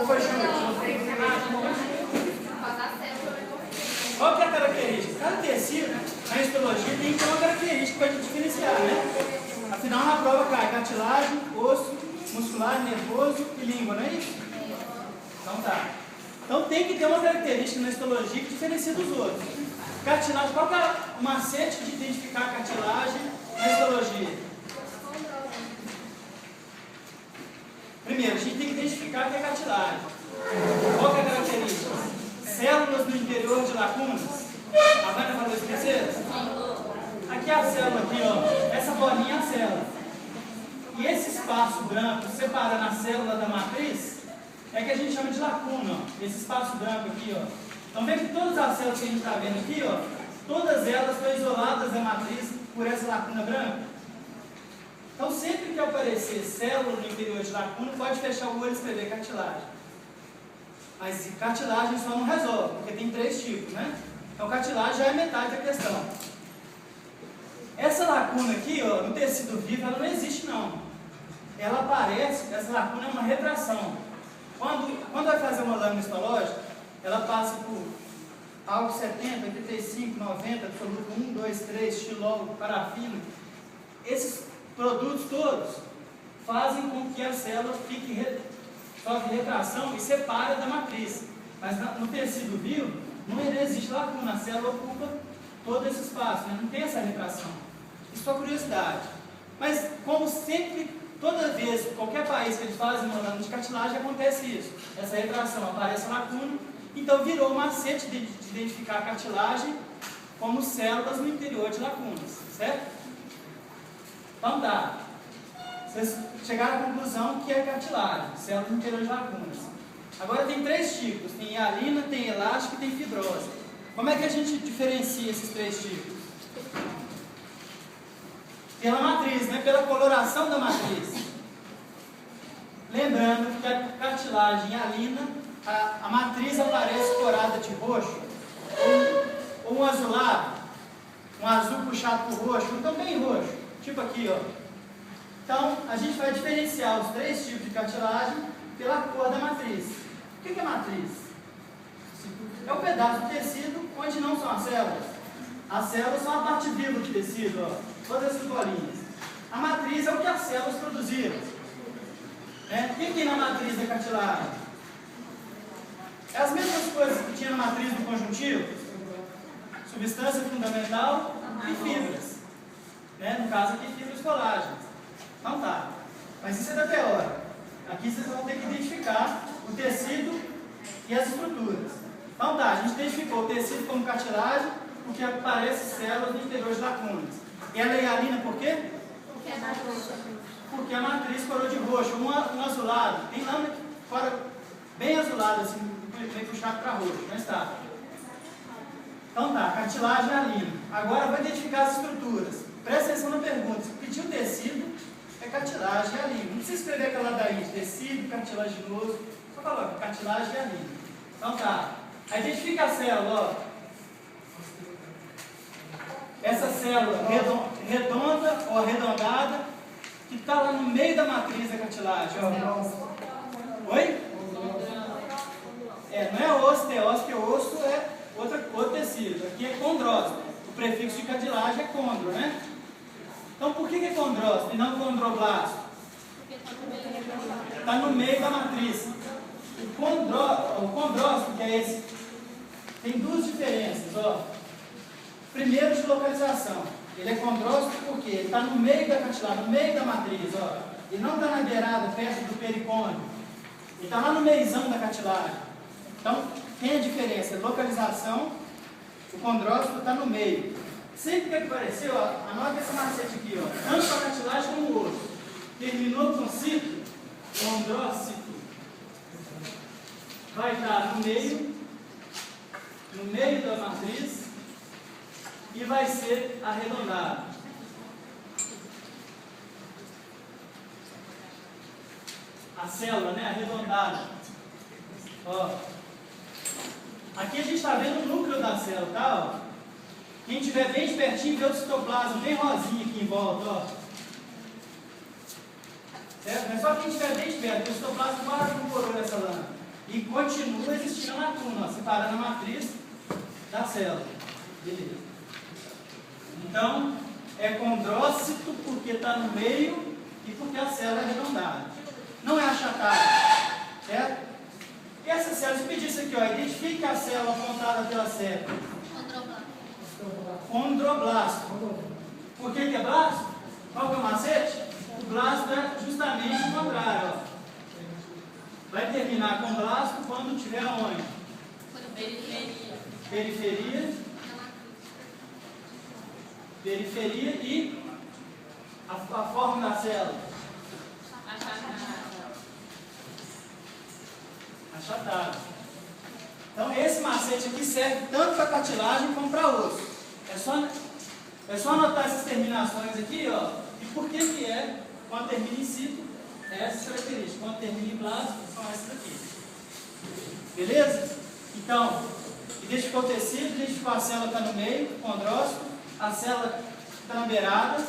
Qual foi, Júlio? Qual que é a característica? Cada tecido, na histologia, tem que ter uma característica para a gente diferenciar, né? Afinal, na prova cai cartilagem, osso, muscular, nervoso e língua, não é isso? Então tá. Então tem que ter uma característica na histologia que diferencia dos outros. Cartilagem, qual que é o macete de identificar a cartilagem na histologia? Primeiro, a gente tem que identificar o que é cartilagem. Qual que é a característica? Células no interior de lacunas. A Vânia falou isso para vocês? Aqui é a célula, aqui, ó. Essa bolinha é a célula. E esse espaço branco separando a célula da matriz é que a gente chama de lacuna, ó. Esse espaço branco aqui, ó. Então vê que todas as células que a gente está vendo aqui, ó, todas elas estão isoladas da matriz por essa lacuna branca. Então sempre que aparecer célula no interior de lacuna, pode fechar o olho e escrever cartilagem. Mas cartilagem só não resolve, porque tem 3 tipos, né? Então cartilagem já é metade da questão. Essa lacuna aqui, ó, no tecido vivo, ela não existe não. Ela aparece, essa lacuna é uma retração. Quando vai fazer uma lâmina histológica, ela passa por álcool 70, 85, 90, absoluto 1, 2, 3, xilol, parafina. Esses produtos todos fazem com que a célula sofre retração e separa da matriz. Mas no tecido vivo, não existe lacuna, a célula ocupa todo esse espaço, né? Não tem essa retração. Isso é curiosidade. Mas como sempre, toda vez, qualquer país que eles fazem uma lâmina de cartilagem, acontece isso. Essa retração, aparece a lacuna, então virou um macete de identificar a cartilagem como células no interior de lacunas, certo? Então tá. Vocês chegaram à conclusão que é cartilagem, células no interior de lacunas. Agora tem 3 tipos, tem hialina, tem elástico e tem fibrose. Como é que a gente diferencia esses 3 tipos? Pela matriz, né? Pela coloração da matriz. Lembrando que a cartilagem hialina, a matriz aparece corada de roxo, ou um azulado, um azul puxado por roxo, ou também roxo, tipo aqui, ó. Então, a gente vai diferenciar os 3 tipos de cartilagem pela cor da matriz. O que é matriz? É o pedaço do tecido onde não são as células. As células são a parte viva do tecido, ó, todas essas bolinhas. A matriz é o que as células produziram. O que tem na matriz da cartilagem? É as mesmas coisas que tinha na matriz do conjuntivo: substância fundamental e fibras. No caso aqui, fibras colágenas. Então tá. Mas isso é da teoria. Aqui vocês vão ter que identificar o tecido e as estruturas. Então tá, a gente identificou o tecido como cartilagem porque aparece células no interior de lacunas. E ela é hialina por quê? Porque a matriz corou de roxo, um azulado. Tem lâmina fora bem azulada, assim, bem puxado para roxo, mas tá. Então tá, cartilagem hialina. Agora vou identificar as estruturas. Presta atenção na pergunta. Se pedir o tecido, é cartilagem hialina. Não precisa escrever aquela daí, tecido cartilaginoso. Só coloca cartilagem hialina. Então tá. Aí identifica a célula, ó. Essa célula redonda ou arredondada, que está lá no meio da matriz da cartilagem, ó. Oi? Não é osteócito, porque osso é outro tecido. Aqui é condrócito. O prefixo de cartilagem é condro, né? Então por que é condrócito e não condroblasto? Está no meio da matriz. O condrócito, que é esse, tem 2 diferenças, ó. Primeiro, de localização. Ele é condrócito porque ele está no meio da cartilagem, no meio da matriz, ó. Ele não está na beirada, perto do pericônio. Ele está lá no meizão da cartilagem. Então, tem a diferença. Localização, o condrócito está no meio. Sempre que apareceu, ó, anota esse macete aqui, ó. Tanto a cartilagem como o osso. Terminou com cito, condrócito vai estar no meio da matriz, e vai ser arredondado. A célula, né? Arredondada. Ó. Aqui a gente está vendo o núcleo da célula, tá? Ó. Quem estiver bem de pertinho, vê o citoplasma bem rosinha aqui em volta, ó. Certo? Mas só quem estiver bem de perto, o citoplasma quase não corou nessa lâmina. e continua existindo a lacuna, ó, separando a matriz da célula. Beleza. Então, é condrócito porque está no meio e porque a célula é arredondada. Não é achatada, certo? E essa célula, se pedisse aqui, ó, identifique a célula apontada pela seta. Condroblasto. Por que é blasto? Qual que é o macete? O blasto é justamente o contrário, ó. Vai terminar com blasto quando tiver onde? Periferia. Periferia e a forma da célula. Achatado. Então esse macete aqui serve tanto para cartilagem como para osso. É só anotar essas terminações aqui, ó. E por que que é, quando termina em cito, é essa característica. Quando termina em blasto, são essas aqui. Beleza? Então, identificou o tecido, identificou a célula que está no meio, condrócito, a célula que está na beirada.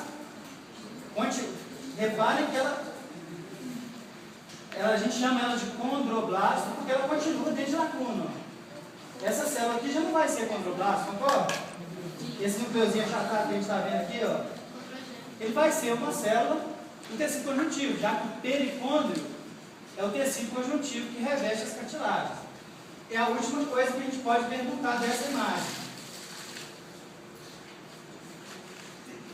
Reparem que a gente chama ela de condroblasto porque ela continua dentro de lacuna. Essa célula aqui já não vai ser condroblasto, concorda? Esse núcleozinho achatado que a gente está vendo aqui, ó, ele vai ser uma célula do tecido conjuntivo, já que o pericôndrio é o tecido conjuntivo que reveste as cartilagens. É a última coisa que a gente pode perguntar dessa imagem.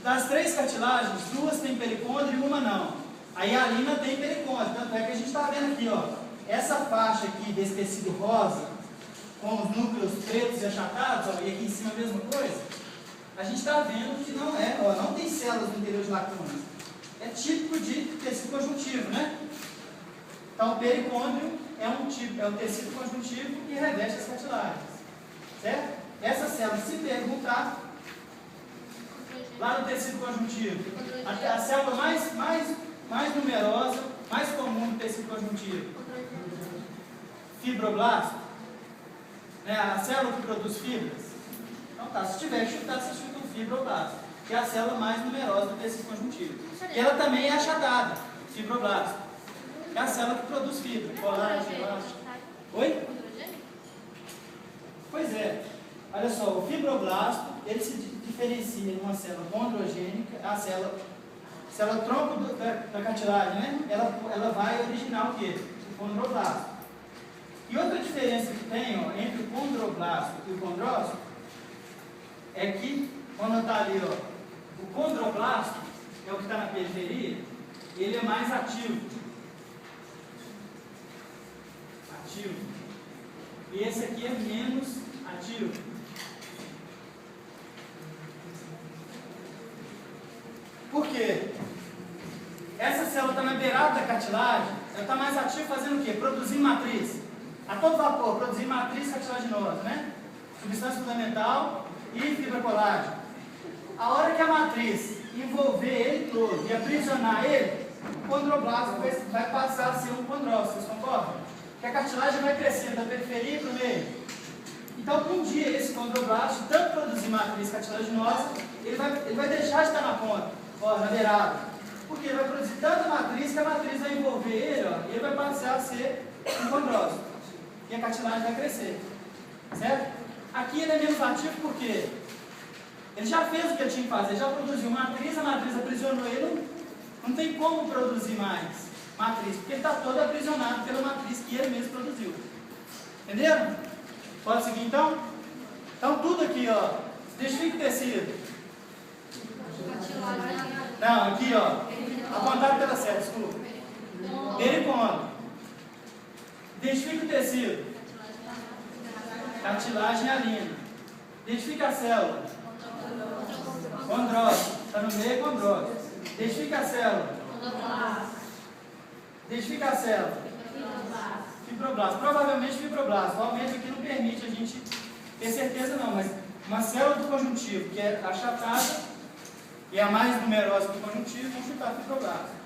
Das 3 cartilagens, 2 têm pericôndrio e uma não. Aí a lina tem pericôndrio, tanto é que a gente está vendo aqui, ó, essa faixa aqui desse tecido rosa, com os núcleos pretos e achatados, ó, e aqui em cima a mesma coisa, a gente está vendo que não é, ó, não tem células no interior de lacunas. É típico de tecido conjuntivo, né? Então o pericôndrio é o tecido conjuntivo que reveste as cartilagens, certo? Essa célula, se perguntar, lá no tecido conjuntivo, a célula mais numerosa, mais comum no tecido conjuntivo, fibroblasto, né? A célula que produz fibras. Então tá, se tiver chutado, você chuta o fibroblasto, que é a célula mais numerosa do tecido conjuntivo. E ela também é achatada, fibroblasto, que é a célula que produz fibra, colágeno, elástico. Oi? Pois é. Olha só, o fibroblasto, ele se diferencia de uma célula condrogênica, a célula tronco da cartilagem, né? Ela vai originar o quê? O condroblasto. E outra diferença que tem, ó, entre o condroblasto e o condrócito é que, quando está ali, ó, o condroblasto é o que está na periferia, ele é mais ativo. E esse aqui é menos ativo. Por quê? Essa célula está na beirada da cartilagem, ela está mais ativa fazendo o quê? Produzindo matriz. A todo vapor, produzindo matriz cartilaginosa, né? Substância fundamental e fibra colágena. A hora que a matriz envolver ele todo e aprisionar ele, o condroblasto vai passar a ser um condrócito, vocês concordam? Que a cartilagem vai crescendo da periferia para o meio. Então, um dia esse condroblasto, tanto produzir matriz cartilaginosa, ele vai deixar de estar na ponta, ó, na beirada. Porque ele vai produzir tanta matriz que a matriz vai envolver ele, ó, e ele vai passar a ser um condrócito. E a cartilagem vai crescer. Certo? Aqui ele é menos ativo porque ele já fez o que ele tinha que fazer, já produziu matriz, a matriz aprisionou ele, não tem como produzir mais matriz, porque ele está todo aprisionado pela matriz que ele mesmo produziu. Entenderam? Pode seguir então? Então tudo aqui, ó, identifica o tecido. Não, aqui, ó, apontado pela seta, desculpa. Pericôndrio. Identifica o tecido. Cartilagem alina. Identifica a célula. Condrócito. Está no meio, condrócito. Identifica a célula. Identifica a célula. Fibroblasto. Provavelmente fibroblasto. O aumento aqui não permite a gente ter certeza não, mas uma célula do conjuntivo que é achatada e a mais numerosa do conjuntivo, vamos chutar fibroblasto.